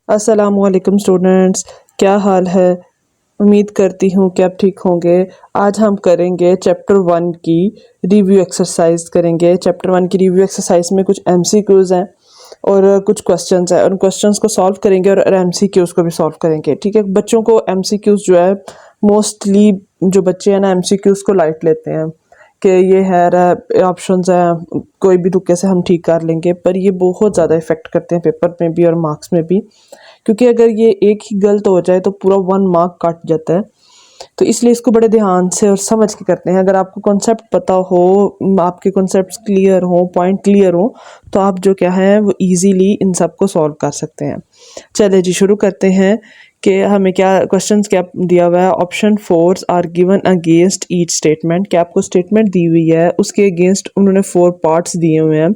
अस्सलामुअलैकुम स्टूडेंट्स, क्या हाल है। उम्मीद करती हूँ कि आप ठीक होंगे। आज हम करेंगे चैप्टर 1 की रिव्यू एक्सरसाइज करेंगे। चैप्टर 1 की रिव्यू एक्सरसाइज में कुछ एमसीक्यूज हैं और कुछ क्वेश्चंस हैं। उन क्वेश्चंस को सॉल्व करेंगे और एमसीक्यूज को भी सॉल्व करेंगे। ठीक है, बच्चों को एमसीक्यूज जो है मोस्टली जो बच्चे हैं ना एमसीक्यूज को लाइट लेते हैं कि ये है ऑप्शंस हैं, कोई भी तुक्के से हम ठीक कर लेंगे, पर ये बहुत ज़्यादा इफेक्ट करते हैं पेपर में भी और मार्क्स में भी, क्योंकि अगर ये एक ही गलत हो जाए तो पूरा 1 मार्क कट जाता है। तो इसलिए इसको बड़े ध्यान से और समझ के करते हैं। अगर आपको कॉन्सेप्ट पता हो, आपके कॉन्सेप्ट्स क्लियर हो, पॉइंट क्लियर हो, तो आप जो क्या है वो इजीली इन सब को सॉल्व कर सकते हैं। चलिए जी, शुरू करते हैं कि हमें क्या क्वेश्चंस क्या दिया हुआ है। Option 4 are given against each statement, क्या आपको स्टेटमेंट दी हुई है उसके अगेंस्ट उन्होंने 4 पार्ट्स दिए हुए हैं।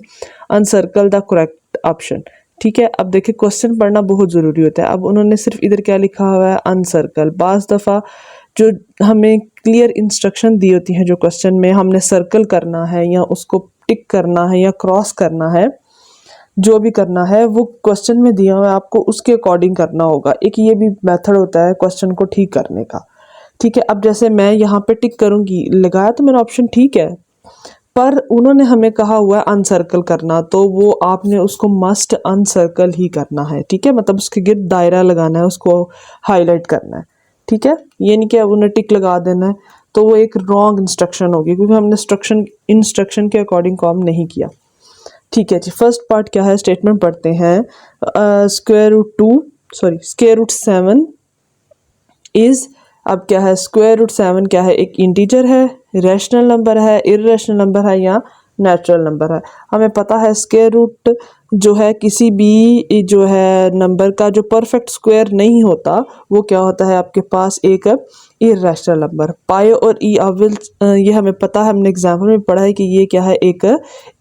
अनसर्कल द करेक्ट ऑप्शन। ठीक है, अब देखिए क्वेश्चन पढ़ना बहुत ज़रूरी होता है। अब उन्होंने सिर्फ इधर क्या लिखा हुआ है, अनसर्कल। बाज़ दफ़ा जो हमें क्लियर इंस्ट्रक्शन दी होती है, जो क्वेश्चन में हमने सर्कल करना है या उसको टिक करना है या क्रॉस करना है, जो भी करना है वो क्वेश्चन में दिया हुआ है, आपको उसके अकॉर्डिंग करना होगा। एक ये भी मेथड होता है क्वेश्चन को ठीक करने का। ठीक है, अब जैसे मैं यहाँ पे टिक करूँगी, लगाया तो मेरा ऑप्शन ठीक है, पर उन्होंने हमें कहा हुआ है अनसर्कल करना, तो वो आपने उसको मस्ट अनसर्कल ही करना है। ठीक है, मतलब उसके गिर्द दायरा लगाना है, उसको हाईलाइट करना है। ठीक है, ये नहीं कि अब उन्हें टिक लगा देना है, तो वो एक रॉन्ग इंस्ट्रक्शन होगी, क्योंकि हमने इंस्ट्रक्शन के अकॉर्डिंग काम नहीं किया। ठीक है जी, फर्स्ट पार्ट क्या है, स्टेटमेंट पढ़ते हैं। स्क्वायर रूट 7 इज, अब क्या है, स्क्वायर रूट 7 क्या है, एक इंटीजर है, रैशनल नंबर है, इर्रेशनल नंबर है या नेचुरल नंबर है। हमें पता है स्क्वायर रूट जो है किसी भी जो है नंबर का जो परफेक्ट स्क्वायर नहीं होता, वो क्या होता है आपके पास, एक इर्रेशनल नंबर। पाई और ई अविल, ये हमें पता है, हमने एग्जाम्पल में पढ़ा है कि ये क्या है, एक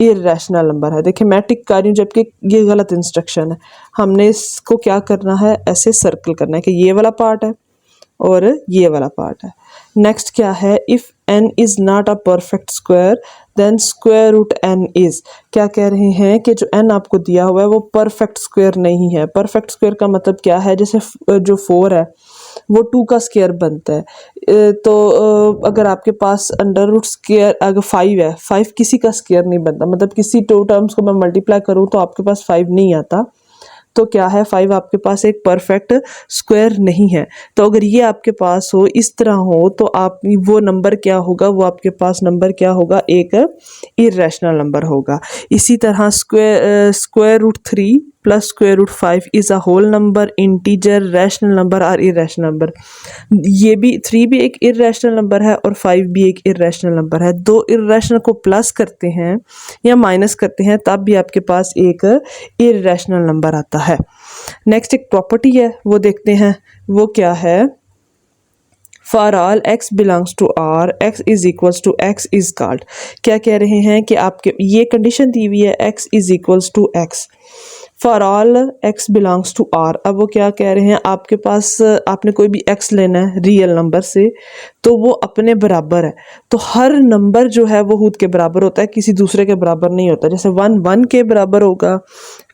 इर्रेशनल नंबर है। देखिए मैं टिक कर रही हूँ जबकि ये गलत इंस्ट्रक्शन है। हमने इसको क्या करना है, ऐसे सर्कल करना है कि ये वाला पार्ट है और ये वाला पार्ट है। नेक्स्ट क्या है, if n is not a perfect square then square root n is, क्या कह रहे हैं कि जो n आपको दिया हुआ है वो परफेक्ट स्क्वायर नहीं है। परफेक्ट स्क्वायर का मतलब क्या है, जैसे जो 4 है वो 2 का स्क्वायर बनता है, तो अगर आपके पास अंडर रूट स्क्वायर अगर 5 है, 5 किसी का स्क्वायर नहीं बनता, मतलब किसी 2 टर्म्स को मैं मल्टीप्लाई करूँ तो आपके पास 5 नहीं आता। तो क्या है, 5 आपके पास एक परफेक्ट स्क्वायर नहीं है। तो अगर ये आपके पास हो, इस तरह हो, तो आप वो नंबर क्या होगा, वो आपके पास नंबर क्या होगा, एक इर्रेशनल नंबर होगा। इसी तरह square root 3 plus square root 5 is a whole number, integer, rational number और इर्रेशनल नंबर। ये भी 3 भी एक इर्रेशनल नंबर है और 5 भी एक इर्रेशनल नंबर है। दो इर्रेशनल को प्लस करते हैं या माइनस करते हैं तब भी आपके पास एक इर्रेशनल नंबर आता है। नेक्स्ट एक प्रॉपर्टी है, वो देखते हैं, वो क्या है। For all x belongs to r, x is equals to x is called. क्या कह रहे हैं कि आपके ये कंडीशन दी हुई है, x is equals to x। For all x belongs to r, अब वो क्या कह रहे हैं, आपके पास आपने कोई भी x लेना है रियल नंबर से, तो वो अपने बराबर है। तो हर नंबर जो है वो खुद के बराबर होता है, किसी दूसरे के बराबर नहीं होता। जैसे 1 1 के बराबर होगा,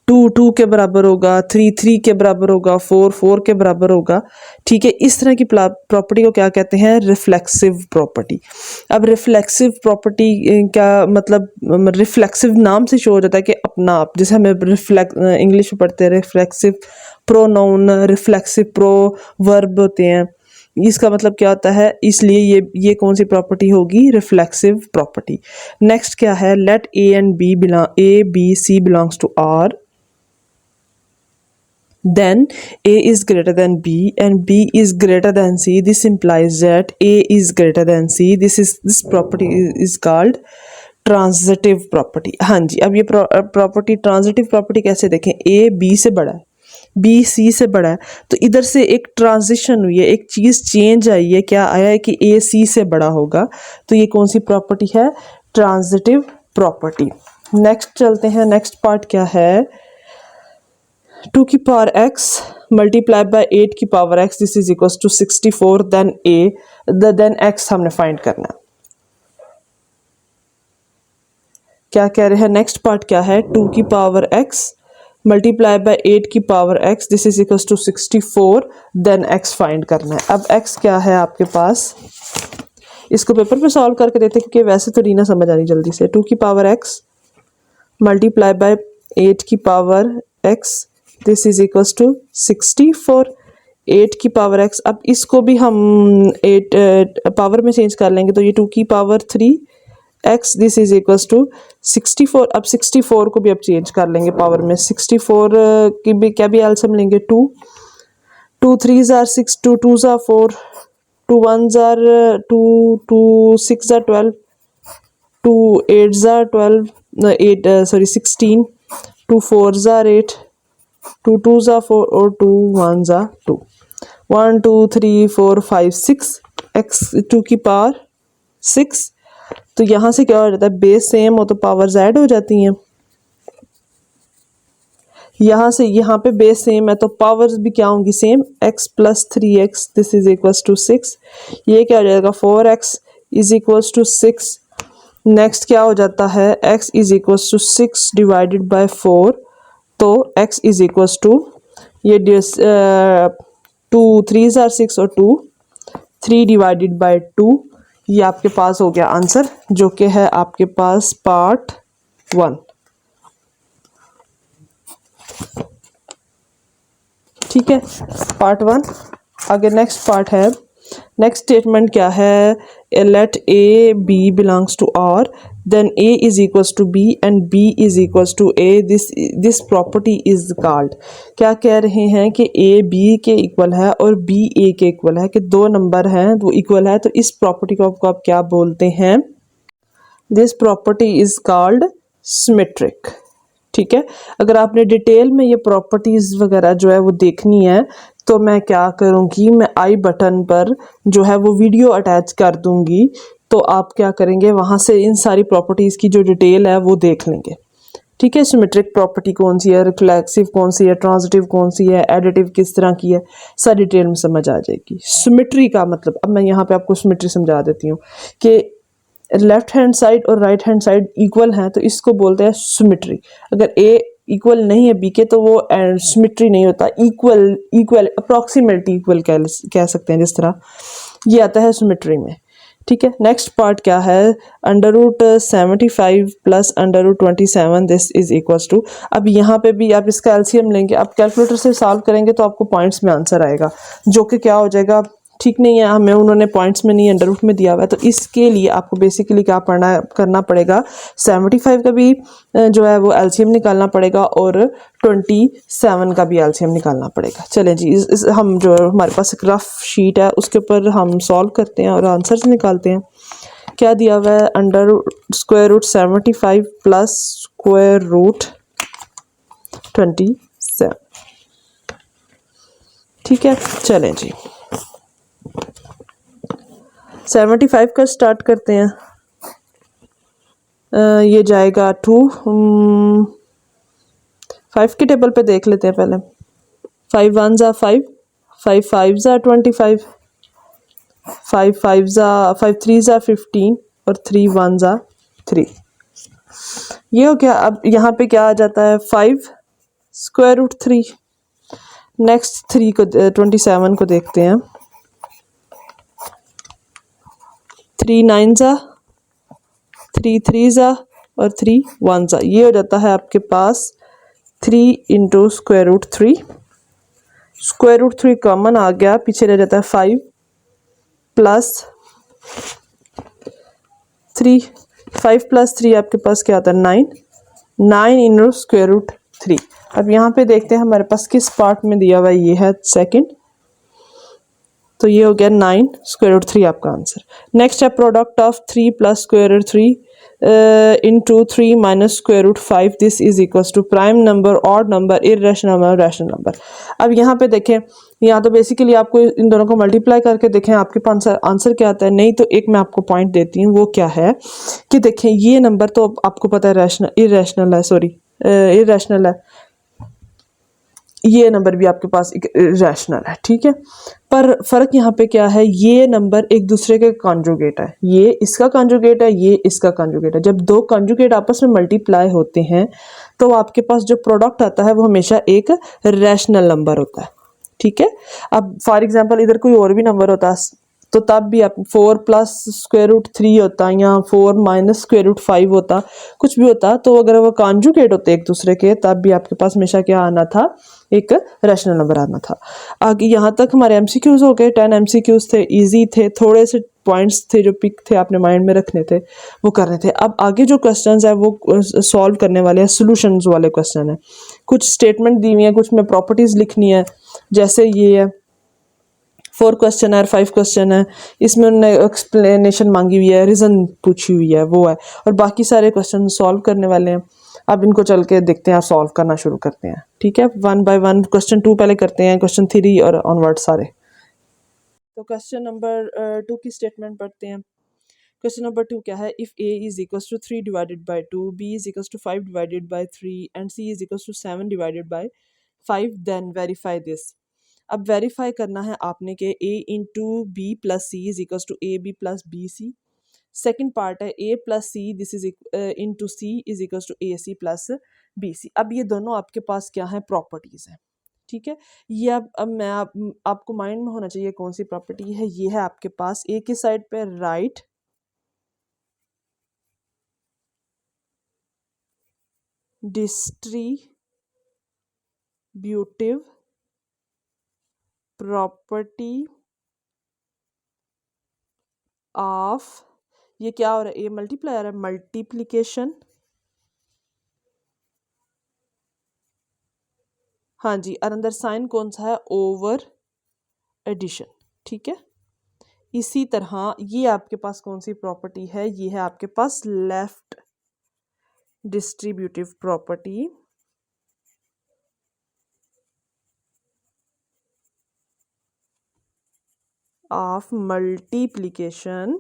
2 2 के बराबर होगा, 3 3 के बराबर होगा, 4 4 के बराबर होगा। ठीक है, इस तरह की प्रॉपर्टी को क्या कहते हैं, रिफ्लेक्सिव प्रॉपर्टी। अब रिफ्लेक्सिव प्रॉपर्टी का मतलब रिफ्लेक्सिव नाम से शो हो जाता है कि अपना आप, जैसे हमें इंग्लिश में पढ़ते हैं रिफ्लेक्सिव प्रोनाउन, रिफ्लेक्सिव प्रोवर्ब होते हैं। इसका मतलब क्या होता है, इसलिए ये कौन सी प्रॉपर्टी होगी, रिफ्लेक्सिव प्रॉपर्टी। नेक्स्ट क्या है, let A B C belongs to R, then a is greater than b and b is greater than c. This implies that a is greater than c. This property is called transitive property. हाँ जी, अब ये property transitive property कैसे देखें, a b से बड़ा है, b c से बड़ा है, तो इधर से एक ट्रांजिशन हुई है, एक चीज चेंज आई है, क्या आया है कि a c से बड़ा होगा। तो ये कौन सी प्रॉपर्टी है, ट्रांजिटिव प्रॉपर्टी। नेक्स्ट चलते हैं, नेक्स्ट पार्ट क्या है, 2 की पावर x मल्टीप्लाई बाय 8 की power x, this is equal to 64, then x हमने फाइंड करना है। क्या कह रहे हैं, नेक्स्ट पार्ट क्या है, 2 की पावर x मल्टीप्लाई बाय 8 की power x, this is equals to 64, then x find करना है। अब x क्या है आपके पास, इसको पेपर पे सॉल्व करके देते क्योंकि वैसे तो रीना समझ आ रही जल्दी से। 2 की पावर x मल्टीप्लाई बाय 8 की power x, this is equals to 64। 8 की पावर x, अब इसको भी हम 8 पावर में चेंज कर लेंगे तो ये 2 की power 3 x, this is equals to 64। अब 64 को भी अब चेंज कर लेंगे पावर में। 64 की भी क्या भी एलसीएम लेंगे, 2 2 3 are 6, 2 2 are 4, 2 1 are 2, 2 6 are 12, 2 8 are 12, 16, 2 4 are 8, 2 2 are 4 और 2 1 आर 2, 1 2 3 4 5 6 x 2 की पावर 6। तो यहाँ से क्या हो जाता है, बेस सेम हो तो पावर्स ऐड हो जाती हैं। यहाँ से यहाँ पे बेस सेम है तो पावर्स भी क्या होंगी, same. x plus 3x, this is equals to 6। ये क्या हो जाएगा, 4x is equals to 6। Next क्या हो जाता है, x is equals to 6 divided by 4, तो x इज इक्वल्स टू ये 2 3 आर 6 और 2 3 डिवाइडेड बाय 2। ये आपके पास हो गया आंसर, जो कि है आपके पास पार्ट 1। ठीक है, पार्ट 1। आगे नेक्स्ट पार्ट है, नेक्स्ट स्टेटमेंट क्या है, let A B belongs to R, then A is equals to B and B is equals to A, this property is called. क्या कह रहे हैं कि ए बी के इक्वल है और बी ए के इक्वल है, कि दो नंबर हैं वो इक्वल है, तो इस प्रॉपर्टी को आपको आप क्या बोलते हैं, this property is called symmetric. ठीक है, अगर आपने डिटेल में ये प्रॉपर्टीज वगैरह जो है वो देखनी है तो मैं क्या करूँगी, मैं आई बटन पर जो है वो वीडियो अटैच कर दूंगी, तो आप क्या करेंगे वहाँ से इन सारी प्रॉपर्टीज़ की जो डिटेल है वो देख लेंगे। ठीक है, सिमेट्रिक प्रॉपर्टी कौन सी है, रिफ्लेक्सिव कौन सी है, ट्रांजिटिव कौन सी है, एडिटिव किस तरह की है, सारी डिटेल में समझ आ जाएगी। सिमेट्री का मतलब, अब मैं यहाँ पे आपको सिमेट्री समझा देती हूँ कि लेफ्ट हैंड साइड और राइट हैंड साइड इक्वल हैं तो इसको बोलते हैं सिमेट्री। अगर ए इक्वल नहीं है बी के तो वो सिमेट्री नहीं होता, इक्वल अप्रॉक्सीमेटली इक्वल कह सकते हैं, जिस तरह ये आता है सिमेट्री में। ठीक है, नेक्स्ट पार्ट क्या है, √75 plus √27, this is equals to. अब यहाँ पे भी आप इसका एलसीएम लेंगे, आप कैलकुलेटर से सॉल्व करेंगे तो आपको पॉइंट्स में आंसर आएगा, जो कि क्या हो जाएगा, ठीक नहीं है, हमें उन्होंने पॉइंट्स में नहीं अंडर रूट में दिया हुआ है, तो इसके लिए आपको बेसिकली क्या करना पड़ेगा, 75 का भी जो है वो एलसीएम निकालना पड़ेगा और 27 का भी एलसीएम निकालना पड़ेगा। चलें जी, हम जो हमारे पास एक रफ शीट है उसके ऊपर हम सॉल्व करते हैं और आंसर्स निकालते हैं। क्या दिया हुआ है, √75 प्लस √27। ठीक है, चलें जी 75 का स्टार्ट करते हैं। ये जाएगा 2, 5 के टेबल पे देख लेते हैं पहले। 5 1 जा 5, 5 5 जा 25, 5 5 जा 5 3 जा 15 और 3 1 जा 3। ये हो गया। अब यहाँ पे क्या आ जाता है, 5 √3। नेक्स्ट 3 को 27 को देखते हैं। 3 9 जा, 3 3 जा और 3 1 जा। ये हो जाता है आपके पास 3 × √3। √3 कॉमन आ गया, पीछे रह जाता है 5 प्लस 3। 5 प्लस 3 आपके पास क्या आता है, 9। 9 × √3। अब यहाँ पे देखते हैं हमारे पास किस पार्ट में दिया हुआ है, ये है सेकंड, तो ये हो गया 9 √3 आपका आंसर। नेक्स्ट है product of 3 plus √3 into 3 minus √5, this is equals to prime number, odd number, irrational number, rational number. अब यहाँ पे देखें, यहाँ तो बेसिकली आपको इन दोनों को मल्टीप्लाई करके देखें आपके पास आंसर क्या आता है। नहीं तो एक मैं आपको पॉइंट देती हूँ, वो क्या है कि देखें ये नंबर तो आपको पता है इर्रेशनल है, ये नंबर भी आपके पास एक रैशनल है, ठीक है। पर फ़र्क यहाँ पे क्या है, ये नंबर एक दूसरे के कॉन्जुगेट है, ये इसका कॉन्जुगेट है, ये इसका कॉन्जुगेट है। जब दो कॉन्जुगेट आपस में मल्टीप्लाई होते हैं तो आपके पास जो प्रोडक्ट आता है वो हमेशा एक रैशनल नंबर होता है, ठीक है। अब फॉर एग्जांपल इधर कोई और भी नंबर होता तो तब भी आप 4 प्लस स्क्वायर रूट 3 होता या 4 माइनस स्क्वायर रूट 5 होता, कुछ भी होता, तो अगर वो कॉन्जुगेट होते एक दूसरे के तब भी आपके पास हमेशा क्या आना था, एक रैशनल नंबर आना था। आगे यहाँ तक हमारे एमसीक्यूज हो गए, 10 एमसीक्यूज थे, इजी थे, थोड़े से पॉइंट्स थे जो पिक थे आपने माइंड में रखने थे, वो करने थे। अब आगे जो क्वेश्चंस है वो सॉल्व करने वाले हैं, सॉल्यूशंस वाले क्वेश्चन है। कुछ स्टेटमेंट दी हुई है, कुछ में प्रॉपर्टीज लिखनी है, जैसे ये है 4 क्वेश्चन है और 5 क्वेश्चन है, इसमें उन्होंने एक्सप्लेनेशन मांगी हुई है, रीज़न पूछी हुई है, वो है, और बाकी सारे क्वेश्चन सॉल्व करने वाले हैं। अब इनको चल के देखते हैं, सॉल्व करना शुरू करते हैं, ठीक है। 1 बाय 1 क्वेश्चन 2 पहले करते हैं, क्वेश्चन 3 और ऑनवर्ड सारे। तो क्वेश्चन नंबर 2 की स्टेटमेंट पढ़ते हैं। क्वेश्चन नंबर 2 क्या है, if a is equals to 3 divided by 2, b is equals to 5 divided by 3 and c is equals to 7 divided by 5, then verify this. अब वेरीफाई करना है आपने कि a into B plus C is equals to A B plus B C. Second part है a plus C this is into C is equals to A C plus B सी। अब ये दोनों आपके पास क्या है, प्रॉपर्टीज़ हैं, ठीक है। ये अब मैं आपको माइंड में होना चाहिए कौन सी प्रॉपर्टी है। ये है आपके पास ए की साइड पे राइट डिस्ट्रीब्यूटिव प्रॉपर्टी ऑफ, ये क्या हो रहा है, ए मल्टीप्लायर है, मल्टीप्लिकेशन, हाँ जी, और अंदर साइन कौन सा है, ओवर एडिशन, ठीक है। इसी तरह ये आपके पास कौन सी प्रॉपर्टी है, ये है आपके पास left distributive property of multiplication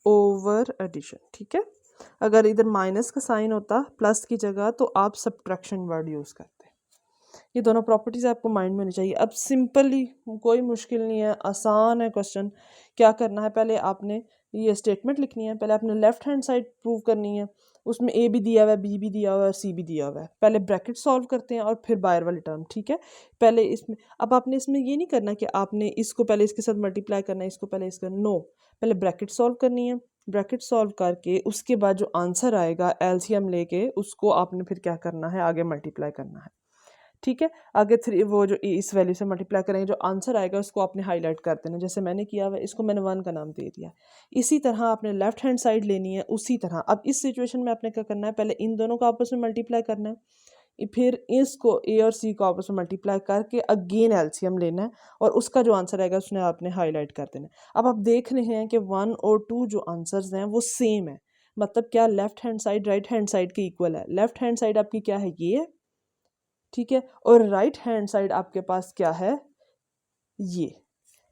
over addition, ठीक है। अगर इधर माइनस का साइन होता प्लस की जगह तो आप सब्ट्रैक्शन वर्ड यूज़ करते। ये दोनों प्रॉपर्टीज़ आपको माइंड में होनी चाहिए। अब सिंपली, कोई मुश्किल नहीं है, आसान है क्वेश्चन। क्या करना है, पहले आपने ये स्टेटमेंट लिखनी है, पहले आपने लेफ्ट हैंड साइड प्रूव करनी है, उसमें ए भी दिया हुआ है, बी भी दिया हुआ है और सी भी दिया हुआ है। पहले ब्रैकेट सॉल्व करते हैं और फिर बाहर वाली टर्म, ठीक है। पहले इसमें, अब आपने इसमें ये नहीं करना कि आपने इसको पहले इसके साथ मल्टीप्लाई करना है, इसको पहले इसका, नो, पहले ब्रैकेट सॉल्व करनी है। ब्रैकेट सॉल्व करके उसके बाद जो आंसर आएगा एलसीएम लेके उसको आपने फिर क्या करना है, आगे मल्टीप्लाई करना है, ठीक है। आगे 3 वो जो इस वैल्यू से मल्टीप्लाई करेंगे, जो आंसर आएगा उसको आपने हाईलाइट कर देना, जैसे मैंने किया हुआ, इसको मैंने 1 का नाम दे दिया। इसी तरह आपने लेफ्ट हैंड साइड लेनी है, उसी तरह। अब इस सिचुएशन में आपने क्या करना है, पहले इन दोनों को आपस में मल्टीप्लाई करना है, फिर इसको ए और सी को आपस में मल्टीप्लाई करके अगेन एलसीएम लेना है, और उसका जो आंसर आएगा उसने आपने हाईलाइट कर देना है। अब आप देख रहे हैं कि 1 और 2 जो आंसर्स हैं वो सेम है, मतलब क्या, left hand side right hand side के इक्वल है। लेफ्ट हैंड साइड आपकी क्या है, ये है, ठीक है, और राइट हैंड साइड आपके पास क्या है, ये।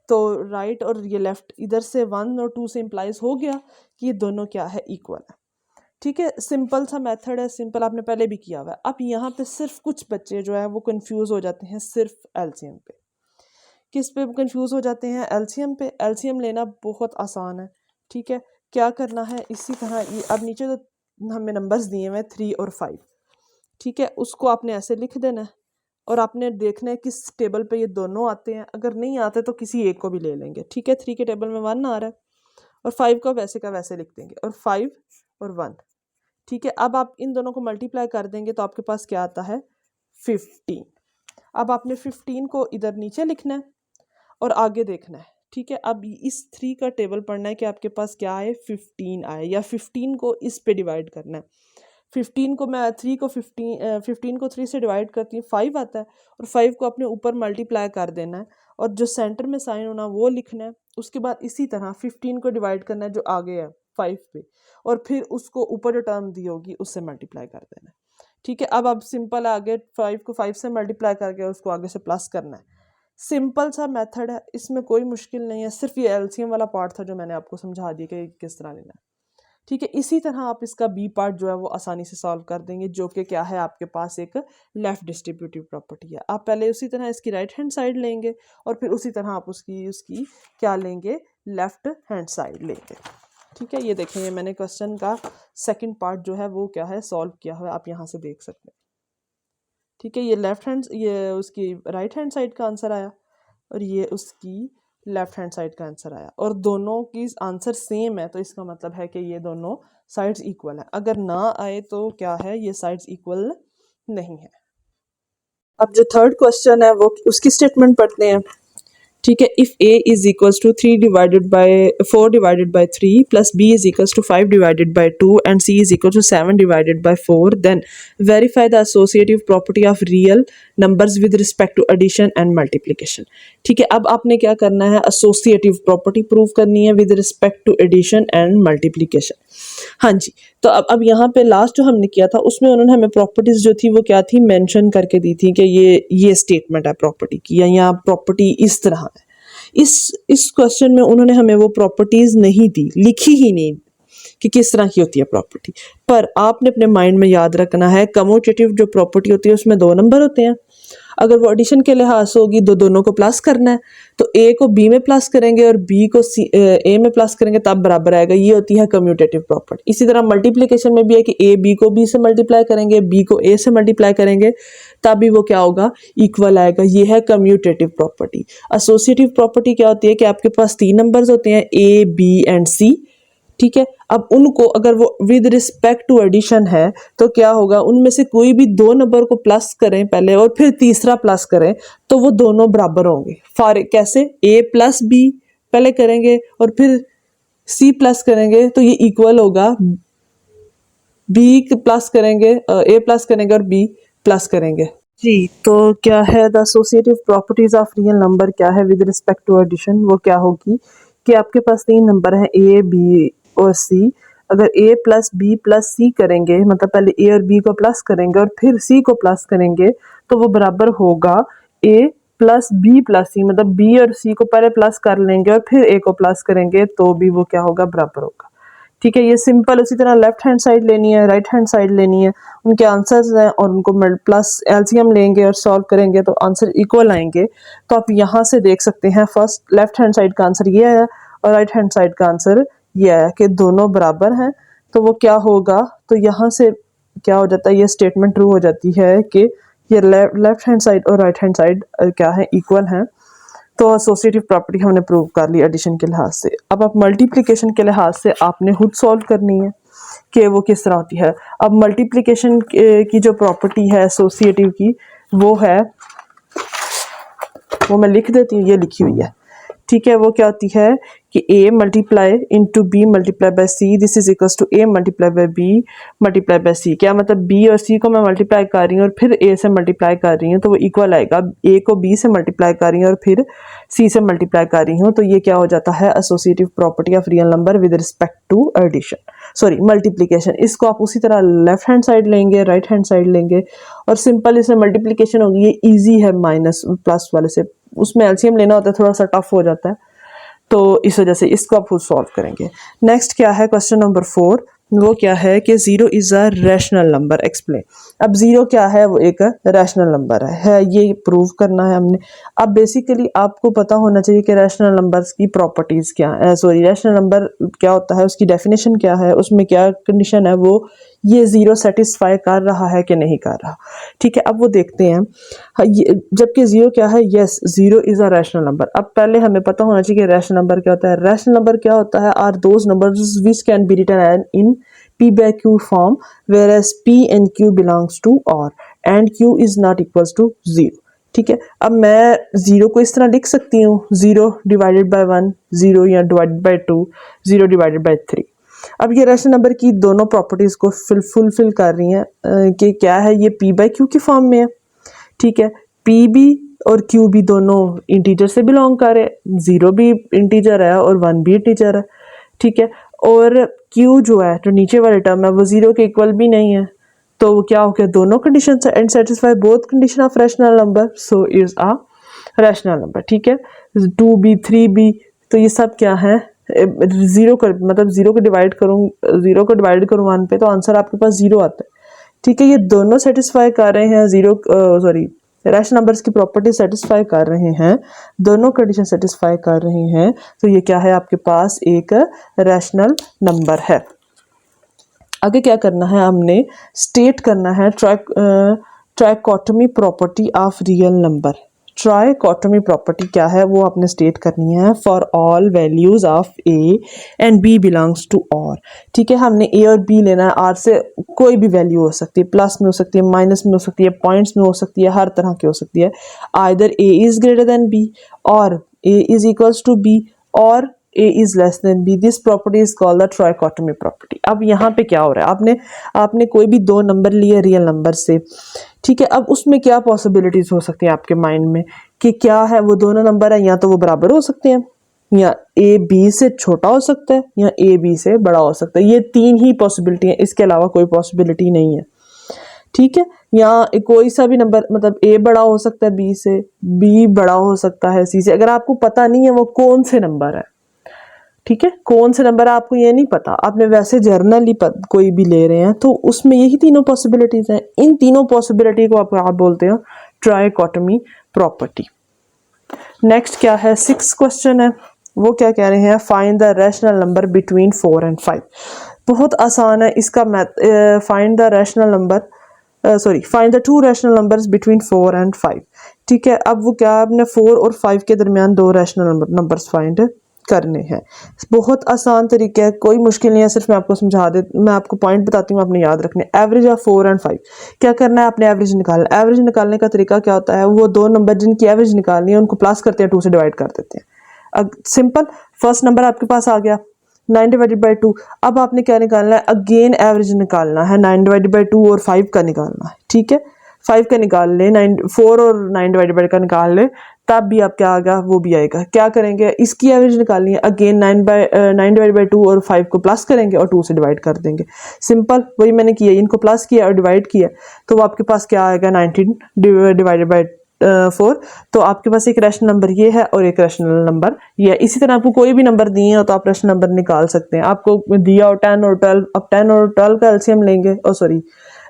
तो राइट और ये लेफ्ट, इधर से 1 और 2 से इम्प्लाइज हो गया कि ये दोनों क्या है, इक्वल है, ठीक है। सिंपल सा मेथड है, सिंपल, आपने पहले भी किया हुआ है। अब यहाँ पे सिर्फ कुछ बच्चे जो है वो कंफ्यूज हो जाते हैं सिर्फ एलसीएम पे। किस पे कंफ्यूज हो जाते हैं, एलसीएम पे। एलसीएम लेना बहुत आसान है, ठीक है। क्या करना है, इसी तरह ये अब नीचे तो हमें नंबर्स दिए हुए हैं 3 और 5, ठीक है, उसको आपने ऐसे लिख देना है और आपने देखना है किस टेबल पे ये दोनों आते हैं। अगर नहीं आते तो किसी एक को भी ले लेंगे, ठीक है। 3 के टेबल में 1 आ रहा है और 5 को वैसे का वैसे लिख देंगे, और 5 और 1, ठीक है। अब आप इन दोनों को मल्टीप्लाई कर देंगे तो आपके पास क्या आता है, 15। अब आपने 15 को इधर नीचे लिखना है और आगे देखना है, ठीक है। अब इस 3 का टेबल पढ़ना है कि आपके पास क्या आए, 15 आए, या 15 को इस पे डिवाइड करना है। 15 को मैं 3 को 15 को 3 से डिवाइड करती हूँ, 5 आता है, और 5 को अपने ऊपर मल्टीप्लाई कर देना है और जो सेंटर में साइन होना वो लिखना है। उसके बाद इसी तरह 15 को डिवाइड करना है जो आगे है 5 पे, और फिर उसको ऊपर जो टर्म दी होगी उससे मल्टीप्लाई कर देना है, ठीक है। अब सिंपल है, आगे 5 को 5 से मल्टीप्लाई करके उसको आगे से प्लस करना है। सिंपल सा मेथड है, इसमें कोई मुश्किल नहीं है, सिर्फ ये एलसीएम वाला पार्ट था जो मैंने आपको समझा दिया कि किस तरह लेना है। ठीक है, इसी तरह आप इसका बी पार्ट जो है वो आसानी से सॉल्व कर देंगे, जो कि क्या है आपके पास एक लेफ्ट डिस्ट्रीब्यूटिव प्रॉपर्टी है। आप पहले उसी तरह इसकी राइट हैंड साइड लेंगे और फिर उसी तरह आप उसकी उसकी क्या लेंगे, लेफ्ट हैंड साइड लेंगे। ठीक है, ये देखेंगे मैंने क्वेश्चन का सेकंड पार्ट जो है वो क्या है सॉल्व किया हुआ है, आप यहाँ से देख सकते हैं। ठीक है, ये लेफ्ट हैंड, ये उसकी राइट हैंड साइड का आंसर आया और ये उसकी लेफ्ट हैंड साइड का आंसर आया, और दोनों की आंसर सेम है, तो इसका मतलब है कि ये दोनों साइड्स इक्वल है। अगर ना आए तो क्या है, ये साइड्स इक्वल नहीं है। अब जो थर्ड क्वेश्चन है वो उसकी स्टेटमेंट पढ़ते हैं। ठीक है, if a is equals to 3 divided by 4 divided by 3 plus b is equals to 5 divided by 2 and c is equal to 7 divided by 4, then verify the associative property of real numbers with respect to addition and multiplication. ठीक है, अब आपने क्या करना है, associative property prove करनी है with respect to addition and multiplication. हाँ जी, तो अब यहाँ पे लास्ट जो हमने किया था उसमें उन्होंने हमें प्रॉपर्टीज जो थी वो क्या थी, मेंशन करके दी थी कि ये स्टेटमेंट है प्रॉपर्टी की, या यहाँ प्रॉपर्टी इस तरह है। इस क्वेश्चन में उन्होंने हमें वो प्रॉपर्टीज नहीं दी, लिखी ही नहीं कि किस तरह की होती है प्रॉपर्टी, पर आपने अपने माइंड में याद रखना है कम्यूटेटिव जो प्रॉपर्टी होती है उसमें 2 नंबर होते हैं। अगर वो एडिशन के लिहाज से होगी तो दोनों को प्लस करना है, तो ए को बी में प्लस करेंगे और बी को ए में प्लस करेंगे तब बराबर आएगा, ये होती है कम्यूटेटिव प्रॉपर्टी। इसी तरह मल्टीप्लिकेशन में भी है कि ए बी को बी से मल्टीप्लाई करेंगे, बी को ए से मल्टीप्लाई करेंगे, तब भी वो क्या होगा, इक्वल आएगा, ये है कम्यूटेटिव प्रॉपर्टी। एसोसिएटिव प्रॉपर्टी क्या होती है कि आपके पास 3 नंबर्स होते हैं ए बी एंड सी। ठीक है, अब उनको अगर वो विद रिस्पेक्ट टू एडिशन है तो क्या होगा, उनमें से कोई भी 2 नंबर को प्लस करें पहले और फिर तीसरा प्लस करें तो वो दोनों बराबर होंगे। फॉर कैसे, ए प्लस बी पहले करेंगे और फिर सी प्लस करेंगे तो ये इक्वल होगा, बी प्लस करेंगे, ए प्लस करेंगे और बी प्लस करेंगे। जी, तो क्या है the associative properties of real number क्या है विद रिस्पेक्ट टू एडिशन, वो क्या होगी कि आपके पास 3 नंबर हैं ए बी और सी। अगर a प्लस बी प्लस सी करेंगे, मतलब पहले a और b को प्लस करेंगे और फिर c को प्लस करेंगे, तो वो बराबर होगा a प्लस बी प्लस सी, मतलब b और c को पहले प्लस कर लेंगे और फिर a को प्लस करेंगे तो भी वो क्या होगा, बराबर होगा। ठीक है, ये सिंपल। उसी तरह लेफ्ट हैंड साइड लेनी है, राइट हैंड साइड लेनी है, उनके आंसर्स हैं और उनको प्लस एलसीएम लेंगे और सॉल्व करेंगे तो आंसर इक्वल आएंगे। तो आप यहाँ से देख सकते हैं, फर्स्ट लेफ्ट हैंड साइड का आंसर ये है और राइट हैंड साइड का आंसर ये है कि दोनों बराबर हैं, तो वो क्या होगा, तो यहाँ से क्या हो जाता है, ये स्टेटमेंट ट्रू हो जाती है कि ये लेफ्ट हैंड साइड और राइट हैंड साइड क्या है, इक्वल हैं। तो एसोसिएटिव प्रॉपर्टी हमने प्रूव कर ली एडिशन के लिहाज से। अब आप मल्टीप्लिकेशन के लिहाज से आपने खुद सॉल्व करनी है कि वो किस तरह होती है। अब मल्टीप्लिकेशन की जो प्रॉपर्टी है एसोसिएटिव की, वो है, वो मैं लिख देती हूँ, ये लिखी हुई है। ठीक है, वो क्या होती है कि a multiply into B multiply by C, this is equals to a multiply by b multiply by c। क्या मतलब, b और c को मैं मल्टीप्लाई कर रही हूँ और फिर a से मल्टीप्लाई कर रही हूँ तो वो इक्वल आएगा। a को b से मल्टीप्लाई कर रही हूँ और फिर c से मल्टीप्लाई कर रही हूँ, तो ये क्या हो जाता है, associative property of real number with respect to addition, sorry multiplication. इसको आप उसी तरह लेफ्ट हैंड साइड लेंगे, राइट हैंड साइड लेंगे और सिंपल इसमें मल्टीप्लिकेशन होगी। ये ईजी है माइनस प्लस वाले से, उसमें एलसीएम लेना होता है, थोड़ा सा टफ हो जाता है, तो इस वजह से इसको आप खुद सॉल्व करेंगे। नेक्स्ट क्या है, क्वेश्चन नंबर 4, वो क्या है कि 0 is a rational number, explain. अब 0 क्या है, वो एक रैशनल नंबर है, ये प्रूव करना है हमने। अब बेसिकली आपको पता होना चाहिए कि रैशनल नंबर्स की प्रॉपर्टीज़ क्या है, सॉरी रैशनल नंबर क्या होता है, उसकी डेफिनेशन क्या है, उसमें क्या कंडीशन है, वो ये 0 सेटिस्फाई कर रहा है कि नहीं कर रहा। ठीक है, अब वो देखते हैं। जबकि 0 क्या है, yes 0 is a rational number. अब पहले हमें पता होना चाहिए कि रैशनल नंबर क्या होता है। रैशनल नंबर क्या होता है, are those numbers which can be written in p by q form whereas p and q belongs to or and q is not equals to 0। ठीक है, अब मैं 0 को इस तरह लिख सकती हूँ, 0 डिवाइडेड बाय 1 0, या डिवाइडेड बाय 2 0 डिवाइडेड बाय 3। अब ये रैशनल नंबर की दोनों प्रॉपर्टीज़ को फुलफिल कर रही हैं कि क्या है, ये p by q की फॉर्म में है। ठीक है, p भी और q भी दोनों इंटीजर से बिलोंग कर रहे, 0 भी इंटीजर है और 1 भी इंटीजर है। ठीक है, और q जो है, जो नीचे वाले टर्म है, वो 0 के इक्वल भी नहीं है, तो वो क्या हो गया, दोनों condition and satisfy both condition of rational number, so is a rational number. ठीक है, 2b 3b, तो ये सब क्या है, जीरो कर मतलब जीरो को डिवाइड करूँ 1 पे तो आंसर आपके पास 0 आता है। ठीक है, ये दोनों सेटिस्फाई कर रहे हैं रैशनल नंबर्स की प्रॉपर्टी सेटिस्फाई कर रहे हैं, दोनों कंडीशन सेटिस्फाई कर रहे हैं, तो ये क्या है आपके पास एक रैशनल नंबर है। आगे क्या करना है, हमने स्टेट करना है trichotomy property of real number. Trichotomy property क्या है वो आपने स्टेट करनी है for all values of a and b belongs to R. ठीक है, हमने ए और बी लेना है, आर से कोई भी वैल्यू हो सकती है, प्लस में हो सकती है, माइनस में हो सकती है, पॉइंट्स में हो सकती है, हर तरह की हो सकती है। Either A is greater than B और A is equals to B और a is less than b. This property is called the trichotomy property. अब यहाँ पे क्या हो रहा है, आपने कोई भी दो नंबर लिए रियल नंबर से, ठीक है, अब उसमें क्या पॉसिबिलिटीज हो सकती है आपके माइंड में कि क्या है, वो दोनों नंबर है या तो वो बराबर हो सकते हैं, या ए बी से छोटा हो सकता है, या ए बी से बड़ा हो सकता है। ये तीन ही पॉसिबिलिटी है, इसके अलावा कोई पॉसिबिलिटी नहीं है। ठीक है, या कोई सा भी नंबर मतलब ए बड़ा हो सकता है बी से, बी बड़ा हो सकता है सी से। अगर आपको पता नहीं है वो कौन से नंबर है, ठीक है, कौन से नंबर आपको ये नहीं पता, आपने वैसे जर्नली कोई भी ले रहे हैं तो उसमें यही तीनों पॉसिबिलिटीज हैं। इन तीनों पॉसिबिलिटी को आप बोलते हो ट्राइकोटमी प्रॉपर्टी। नेक्स्ट क्या है, 6 क्वेश्चन है, वो क्या कह रहे हैं, find the rational number between 4 and 5। बहुत आसान है इसका math, find the rational number find the 2 rational numbers between 4 and 5। ठीक है, अब वो क्या, आपने 4 और 5 के दरमियान 2 रैशनल नंबर्स फाइंड करने हैं। बहुत आसान तरीका है, कोई मुश्किल नहीं है, सिर्फ मैं आपको पॉइंट बताती हूँ, आपने याद रखने। एवरेज ऑफ 4 and 5 क्या करना है, आपने एवरेज निकालना। एवरेज निकालने का तरीका क्या होता है, वो दो नंबर जिनकी एवरेज निकालनी है उनको प्लस करते हैं, 2 से डिवाइड कर देते हैं। सिंपल, फर्स्ट नंबर आपके पास आ गया 9 डिवाइडेड बाई 2। अब आपने क्या निकालना है, अगेन एवरेज निकालना है, 9 डिवाइडेड बाई 2 और 5 का निकालना है। ठीक है, 5 का निकाल ले, 4 और 9 डिवाइडेड बाई का निकाल ले, तब भी आप क्या आएगा वो भी आएगा। क्या करेंगे, इसकी एवरेज निकालनी है, अगेन 9 डिवाइड बाई 2 और 5 को प्लस करेंगे और 2 से डिवाइड कर देंगे। सिंपल, वही मैंने किया, इनको प्लस किया और डिवाइड किया, तो वो आपके पास क्या आएगा, 19 डिवाइडेड बाई 4। तो आपके पास एक रैशनल नंबर ये है और एक रैशनल नंबर ये है। इसी तरह आपको कोई भी नंबर दिए हो तो आप रैशनल नंबर निकाल सकते हैं। आपको दिया और 10 और 12, अब 10 और 12 का एलसीएम लेंगे,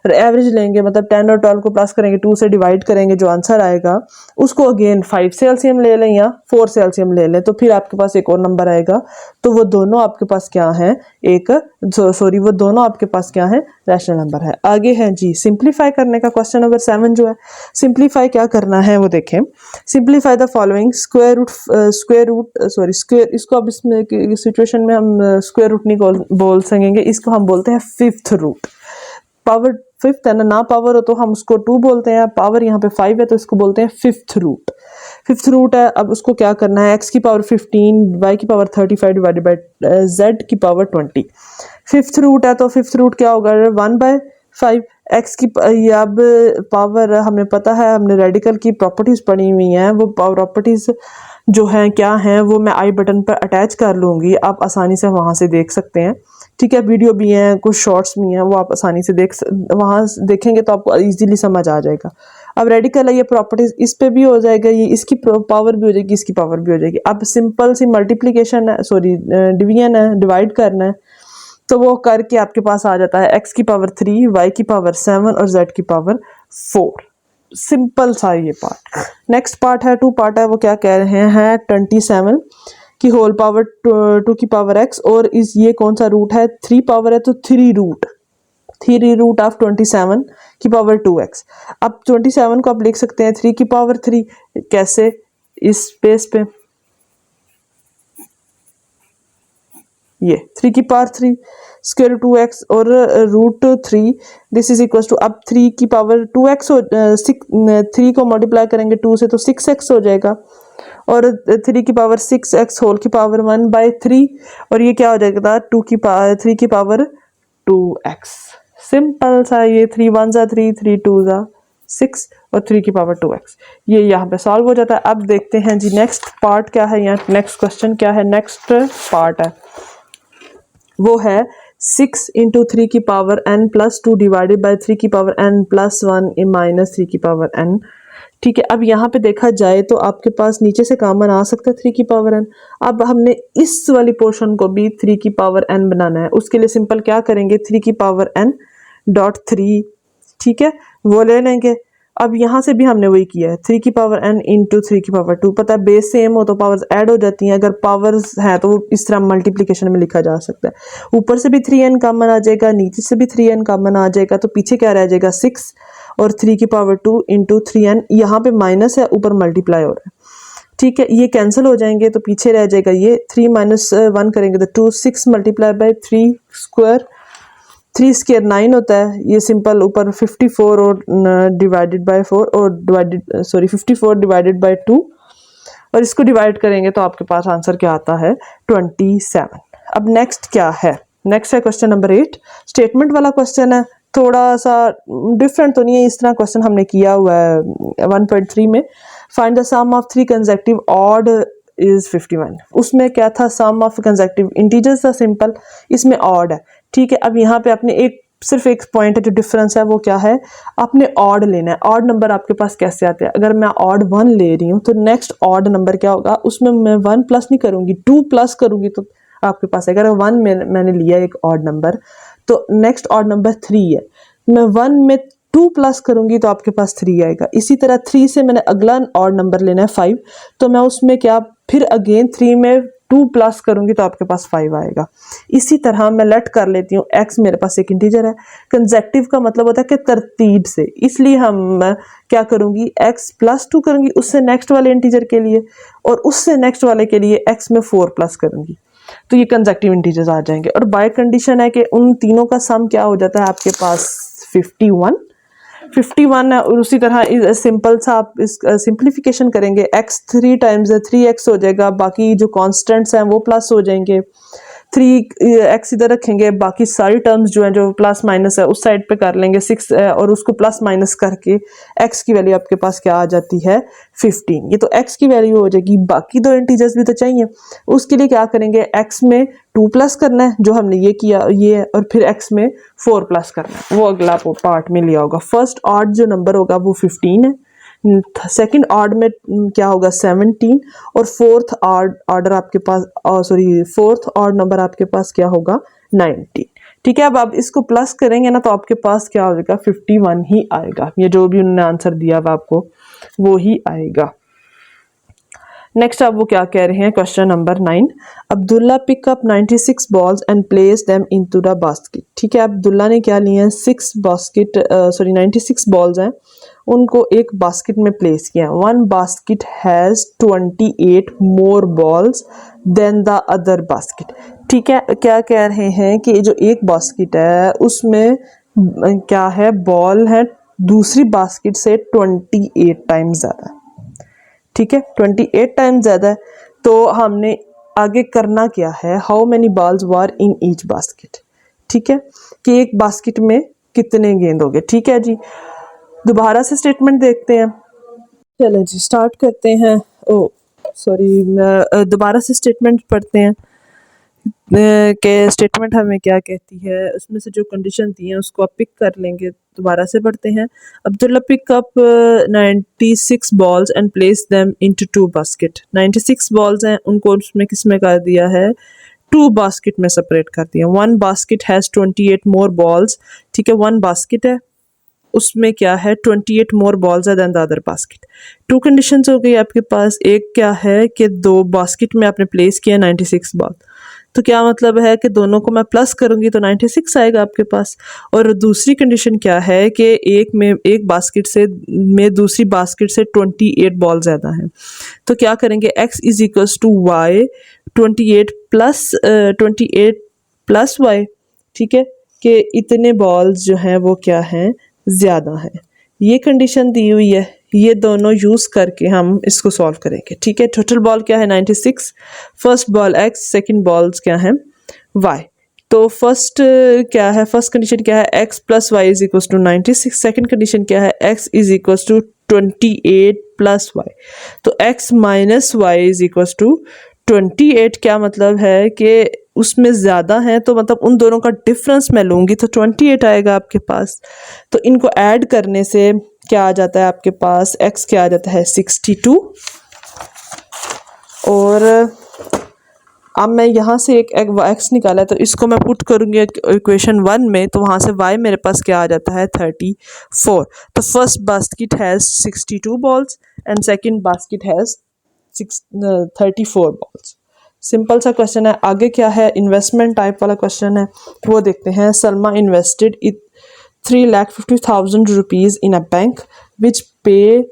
एवरेज लेंगे, मतलब 10 और 12 को प्लस करेंगे, 2 से डिवाइड करेंगे, जो आंसर आएगा उसको अगेन 5 से एलसीएम ले लें या 4 से एलसीएम ले लें, तो फिर आपके पास एक और नंबर आएगा। तो वो दोनों आपके पास क्या है, वो दोनों आपके पास क्या है, रैशनल नंबर है। आगे है जी सिंप्लीफाई करने का, क्वेश्चन नंबर 7 जो है, सिंप्लीफाई क्या करना है वो देखें। सिंप्लीफाई द फॉलोइंग, स्क्वायर, इसको अब इसमें सिचुएशन में हम स्क्वायर रूट नहीं बोल सकेंगे, इसको हम बोलते हैं 5th रूट। पावर 5th है ना पावर हो तो हम उसको 2 बोलते हैं, पावर यहाँ पे 5 है तो इसको बोलते हैं 5th रूट। 5th रूट है, अब उसको क्या करना है, x की पावर 15, y की पावर 35 डिवाइडेड बाई z की पावर 20। 5th रूट है तो 5th रूट क्या होगा, 1/5 x की। अब पावर हमें पता है, हमने रेडिकल की प्रॉपर्टीज पढ़ी हुई हैं, वो प्रॉपर्टीज जो हैं क्या हैं वो मैं आई बटन पर अटैच कर लूँगी, आप आसानी से वहाँ से देख सकते हैं। ठीक है, वीडियो भी हैं, कुछ शॉर्ट्स भी हैं, वो आप आसानी से वहाँ देखेंगे तो आपको इजीली समझ आ जाएगा। अब रेडिकल है, ये प्रॉपर्टीज इस पे भी हो जाएगा, ये इसकी पावर भी हो जाएगी, इसकी पावर भी हो जाएगी। अब सिंपल सी मल्टीप्लिकेशन है, डिवीजन है, डिवाइड करना है, तो वो करके आपके पास आ जाता है x की पावर 3, y की पावर 7 और z की पावर 4। सिंपल सा ये पार्ट। नेक्स्ट पार्ट है, 2 पार्ट है, वो क्या कह रहे हैं, 27 की होल पावर 2 की पावर x, और ये कौन सा रूट है, 3 पावर है तो 3 रूट ऑफ 27 की पावर 2x। अब 27 को आप लिख सकते हैं 3 की पावर 3, कैसे, इस स्पेस पे ये 3 की पावर 3 स्क्वायर 2x और root 3, this is equal to, अब 3 की पावर 2x हो, 3 को मल्टीप्लाई करेंगे 2 से तो 6x हो जाएगा, और 3 की पावर 6x होल की पावर 1/3, और ये क्या हो जाएगा, 3 की पावर 2x। सिंपल सा, ये 3 1 जा 3, 3 2 जा 6 और 3 की पावर 2x, ये यहाँ पे सॉल्व हो जाता है। अब देखते हैं जी नेक्स्ट पार्ट क्या है, यहाँ नेक्स्ट क्वेश्चन क्या है, नेक्स्ट पार्ट है वो है 6 इंटू 3 की power n plus 2 divided by 3 की पावर n प्लस 1 माइनस 3 की पावर n। ठीक है, अब यहाँ पे देखा जाए तो आपके पास नीचे से कॉमन आ सकता है 3 की पावर n। अब हमने इस वाली पोर्शन को भी 3 की पावर n बनाना है। उसके लिए सिंपल क्या करेंगे, 3 की पावर n डॉट 3, ठीक है, वो ले लेंगे। अब यहाँ से भी हमने वही किया है, 3 की पावर n इंटू 3 की पावर 2। पता है बेस सेम हो तो पावर्स ऐड हो जाती हैं, अगर पावर्स है तो वो इस तरह मल्टीप्लिकेशन में लिखा जा सकता है। ऊपर से भी 3n कॉमन आ जाएगा, नीचे से भी 3n कॉमन आ जाएगा, तो पीछे क्या रह जाएगा 6 और 3 की पावर 2 इंटू 3n। यहाँ पे माइनस है, ऊपर मल्टीप्लाई हो रहा है, ठीक है, ये कैंसिल हो जाएंगे तो पीछे रह जाएगा ये 3 माइनस 1 करेंगे तो 2, 6 मल्टीप्लाई बाई 3 स्क्वायर, 3 स्क्वायर 9 होता है। ये सिंपल ऊपर 54 और डिवाइडेड बाय 4 और 54 डिवाइडेड बाय 2 और इसको डिवाइड करेंगे तो आपके पास आंसर क्या आता है 27। अब नेक्स्ट क्या है, नेक्स्ट है क्वेश्चन नंबर 8, स्टेटमेंट वाला क्वेश्चन है। थोड़ा सा डिफरेंट तो नहीं है, इस तरह क्वेश्चन हमने किया हुआ है 1.3 में। Find the sum of 3 consecutive odd is 51। उसमें क्या था, सम ऑफ कंसेक्टिव इंटीजर्स था सिंपल, इसमें ऑड है, ठीक है। अब यहाँ पे आपने सिर्फ एक पॉइंट है जो डिफरेंस है, वो क्या है, आपने ऑड लेना है। ऑड नंबर आपके पास कैसे आते हैं, अगर मैं ऑड 1 ले रही हूँ तो नेक्स्ट ऑड नंबर क्या होगा, उसमें मैं 1 प्लस नहीं करूंगी, 2 प्लस करूंगी तो आपके पास है। अगर 1 में मैंने लिया एक ऑड नंबर तो नेक्स्ट ऑड नंबर 3 है, मैं 1 में 2 प्लस करूंगी तो आपके पास 3 आएगा। इसी तरह 3 से मैंने अगला ऑड नंबर लेना है 5, तो मैं उसमें क्या फिर अगेन 3 में 2 प्लस करूंगी तो आपके पास 5 आएगा। इसी तरह मैं लेट कर लेती हूँ x, मेरे पास एक इंटीजर है। कंसेक्टिव का मतलब होता है कि तरतीब से, इसलिए हम क्या करूंगी x प्लस 2 करूंगी उससे नेक्स्ट वाले इंटीजर के लिए, और उससे नेक्स्ट वाले के लिए x में 4 प्लस करूंगी, तो ये कंसेक्टिव इंटीजर्स आ जाएंगे। और बाय कंडीशन है कि उन तीनों का सम क्या हो जाता है आपके पास 51 है। और उसी तरह सिंपल सा आप इस सिंप्लीफिकेशन करेंगे, x 3 टाइम्स 3x हो जाएगा, बाकी जो कांस्टेंट्स हैं वो प्लस हो जाएंगे, 3x इधर रखेंगे, बाकी सारी टर्म्स जो हैं जो प्लस माइनस है उस साइड पे कर लेंगे 6 और उसको प्लस माइनस करके x की वैल्यू आपके पास क्या आ जाती है 15। ये तो x की वैल्यू हो जाएगी, बाकी दो इंटीजर्स भी तो चाहिए। उसके लिए क्या करेंगे, x में 2 प्लस करना है जो हमने ये किया ये है, और फिर x में 4 प्लस करना है, वो अगला पार्ट में लिया होगा। फर्स्ट ऑड जो नंबर होगा वो 15 है, सेकंड ऑड में क्या होगा 17, और फोर्थ ऑर्डर आपके पास फोर्थ ऑड नंबर आपके पास क्या होगा 19। ठीक है, अब आप इसको प्लस करेंगे ना तो आपके पास क्या हो जाएगा 51 ही आएगा। ये जो भी उन्होंने आंसर दिया हुआ आपको वो ही आएगा। नेक्स्ट अब वो क्या कह रहे हैं, question number 9, Abdullah pick up 96 balls and place them into the basket. ठीक है, अब्दुल्ला ने क्या लिया है 96 बॉल्स हैं, उनको एक बास्केट में प्लेस किया। One basket has 28 more balls than the other basket. ठीक है, क्या कह रहे हैं कि जो एक बास्केट है उसमें क्या है, बॉल है दूसरी बास्केट से 28 टाइम्स ज्यादा। ठीक है, 28 टाइम्स ज्यादा है, तो हमने आगे करना क्या है, how many balls were in each basket. ठीक है, कि एक बास्केट में कितने गेंद हो गए। ठीक है जी, दोबारा से स्टेटमेंट देखते हैं। चलें जी, स्टार्ट करते हैं। दोबारा से स्टेटमेंट पढ़ते हैं कि स्टेटमेंट हमें क्या कहती है, उसमें से जो कंडीशन दी है उसको आप पिक कर लेंगे। दोबारा से पढ़ते हैं। Abdullah pick up 96 balls and place them into 2 basket. 96 balls हैं, उनको उसमें किस में कर दिया है 2 बास्केट में सेपरेट कर दिया। One basket has 28 more balls. ठीक है, वन बास्केट है उसमें क्या है 28 मोर बॉल्स है then the other basket. 2 conditions हो गई आपके पास। एक क्या है कि 2 बास्केट में आपने प्लेस किया 96 बॉल, तो क्या मतलब है कि दोनों को मैं प्लस करूंगी तो 96 आएगा आपके पास। और दूसरी कंडीशन क्या है कि एक बास्केट से में दूसरी बास्केट से 28 बॉल ज़्यादा हैं, तो क्या करेंगे x is equals to Y 28 plus Y. ठीक है, कि इतने बॉल्स जो हैं वो क्या हैं ज़्यादा हैं। ये कंडीशन दी हुई है, ये दोनों यूज़ करके हम इसको सॉल्व करेंगे। ठीक है, टोटल बॉल क्या है 96, first ball x, second balls क्या है y। तो फर्स्ट क्या है, फर्स्ट कंडीशन क्या है x plus Y is equals to 96। Second condition क्या है x is equals to 28 plus Y. तो x minus Y is equals to 28। क्या मतलब है कि उसमें ज़्यादा है, तो मतलब उन दोनों का डिफरेंस मैं लूँगी तो 28 आएगा आपके पास। तो इनको ऐड करने से क्या आ जाता है आपके पास, x क्या आ जाता है 62। और अब मैं यहाँ से एक x निकाला है तो इसको मैं पुट करूँगी इक्वेशन 1 में, तो वहाँ से y मेरे पास क्या आ जाता है 34। तो first basket has 62 balls and second basket has 34 balls. Simple सा क्वेश्चन है। आगे क्या है, इन्वेस्टमेंट टाइप वाला क्वेश्चन है, वो देखते हैं। Salma invested 3,50,000 rupees in a bank which paid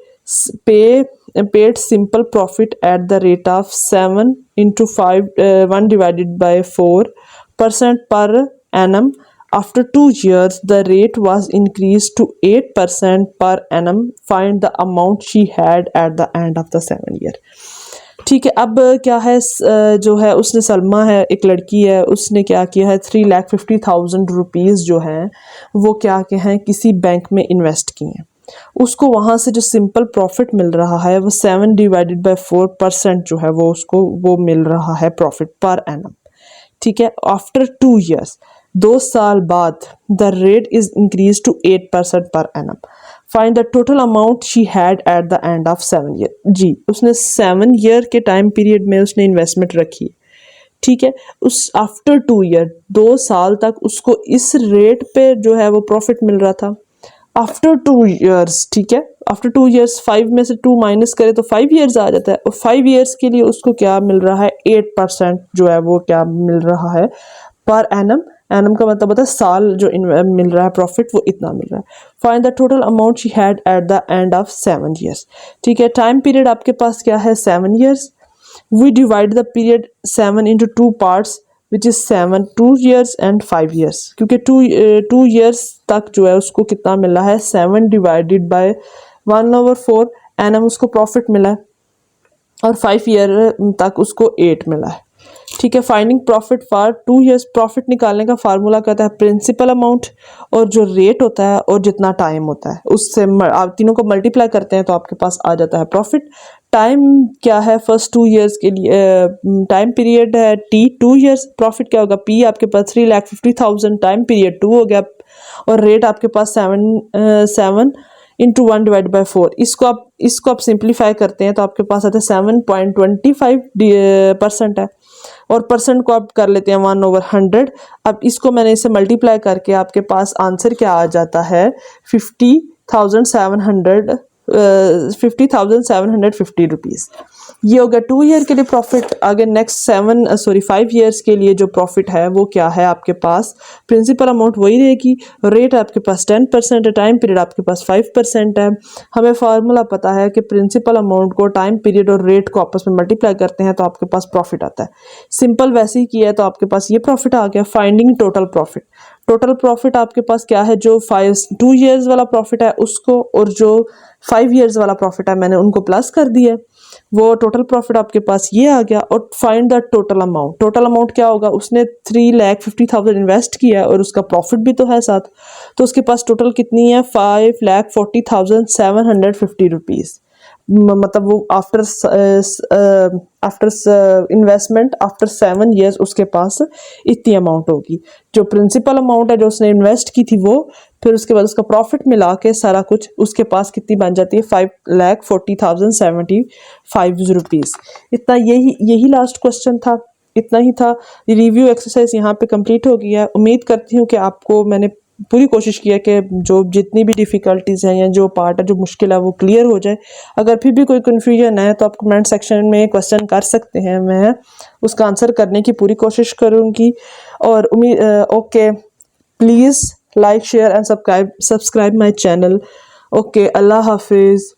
simple profit at the rate of 7 into 5 1 divided by 4% per annum. After 2 years the rate was increased to 8% per annum. Find the amount she had at the end of the 7 year। ठीक है, अब क्या है, जो है उसने, सलमा है एक लड़की है, उसने क्या किया है 3,50,000 रुपीज़ जो हैं वो क्या के हैं किसी बैंक में इन्वेस्ट किए हैं। उसको वहाँ से जो सिंपल प्रॉफिट मिल रहा है वो 7 डिवाइडेड बाय 4% जो है वो उसको वो मिल रहा है प्रॉफिट पर एनम। ठीक है, आफ्टर 2 years 2 साल बाद the rate is increase to 8% per annum. Find the total amount she had at the end of 7 year। जी, उसने 7 year के टाइम पीरियड में उसने इन्वेस्टमेंट रखी है। ठीक है, उस आफ्टर 2 year 2 साल तक उसको इस रेट पे जो है वो प्रॉफिट मिल रहा था। आफ्टर 2 years, ठीक है, आफ्टर 2 years 5 में से 2 माइनस करे तो 5 years आ जाता है, और 5 years के लिए उसको क्या मिल रहा है 8% जो है वो क्या मिल रहा है पर एनम। एनम का मतलब होता है साल जो मिल रहा है प्रॉफिट वो इतना मिल रहा है। Find the total amount she had at the end of 7 years। ठीक है, टाइम पीरियड आपके पास क्या है 7 years। We divide the period 7 into 2 parts which is 7 2 years and 5 years, क्योंकि 2 years तक जो है उसको कितना मिला है 7 डिवाइडेड बाय 1/4 एनम उसको प्रॉफिट मिला है, और 5 year तक उसको 8 मिला है। ठीक है, finding profit for 2 years। Profit निकालने का फार्मूला कहता है प्रिंसिपल अमाउंट और जो रेट होता है और जितना टाइम होता है उससे आप तीनों को मल्टीप्लाई करते हैं तो आपके पास आ जाता है प्रॉफिट। टाइम क्या है फर्स्ट 2 years के लिए, टाइम पीरियड है t 2 years। प्रॉफिट क्या होगा p आपके पास 3,50,000 टाइम पीरियड 2 हो गया, और रेट आपके पास 7 into 1 डिवाइड बाई 4। इसको आप सिंप्लीफाई करते हैं तो आपके पास आता है 7.25% है, और परसेंट को आप कर लेते हैं 1/100। अब इसको मैंने इसे मल्टीप्लाई करके आपके पास आंसर क्या आ जाता है 50,750 रुपीज़। ये हो गया 2 year के लिए प्रॉफिट। आगे नेक्स्ट 5 years के लिए जो प्रॉफिट है वो क्या है आपके पास, प्रिंसिपल अमाउंट वही रहेगी, रेट आपके पास 10% है, टाइम पीरियड आपके पास 5% है। हमें फार्मूला पता है कि प्रिंसिपल अमाउंट को टाइम पीरियड और रेट को आपस में मल्टीप्लाई करते हैं तो आपके पास प्रॉफिट आता है। सिंपल वैसे ही किया है तो आपके पास ये प्रॉफिट आ गया। Finding total profit. Total profit आपके पास क्या है, जो 2 years वाला प्रॉफिट है उसको और जो 5 years वाला प्रॉफिट है मैंने उनको प्लस कर दिया, वो टोटल प्रॉफिट आपके पास ये आ गया। और find the total amount. Total amount क्या होगा, उसने 3,50,000 इन्वेस्ट किया और उसका प्रॉफिट भी तो है साथ, तो उसके पास टोटल कितनी है 5,40,750 रुपीज़। मतलब वो आफ्टर इन्वेस्टमेंट आफ्टर 7 years उसके पास इतनी अमाउंट होगी। जो प्रिंसिपल अमाउंट है जो उसने इन्वेस्ट की थी वो, फिर उसके बाद उसका प्रॉफिट मिला के सारा कुछ उसके पास कितनी बन जाती है 5,40,075 रुपीज़। इतना यही लास्ट क्वेश्चन था, इतना ही था। रिव्यू एक्सरसाइज यहाँ पे कंप्लीट हो गया है। उम्मीद करती हूँ कि आपको मैंने पूरी कोशिश की है कि जो जितनी भी डिफ़िकल्टीज़ हैं या जो पार्ट है जो मुश्किल है वो क्लियर हो जाए। अगर फिर भी कोई कन्फ्यूजन है तो आप कमेंट सेक्शन में क्वेश्चन कर सकते हैं, मैं उसका आंसर करने की पूरी कोशिश करूँगी। और okay, please like share and subscribe my channel. Okay, अल्लाह हाफिज़।